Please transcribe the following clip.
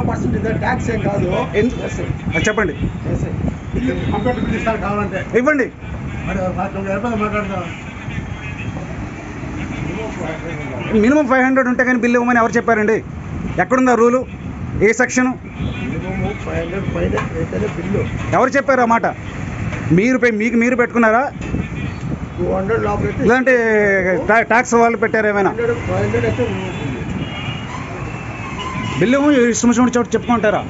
0% ఇదే ట్యాక్స్ ఏం కాదు. చెప్పండి, కంప్యూటర్ బిల్ ఇస్తారు కావాలంటే ఇవ్వండి. మినిమం 500 ఉంటే కానీ బిల్లు ఇవ్వమని ఎవరు చెప్పారండి? ఎక్కడుందా రూలు? ఏ సెక్షను? ఎవరు చెప్పారు ఆ మాట? మీరు పెట్టుకున్నారా లేదంటే ట్యాక్స్ వాళ్ళు పెట్టారు? ఏమైనా బిల్లు ఇష్టం చోటు చెప్పుకుంటారా?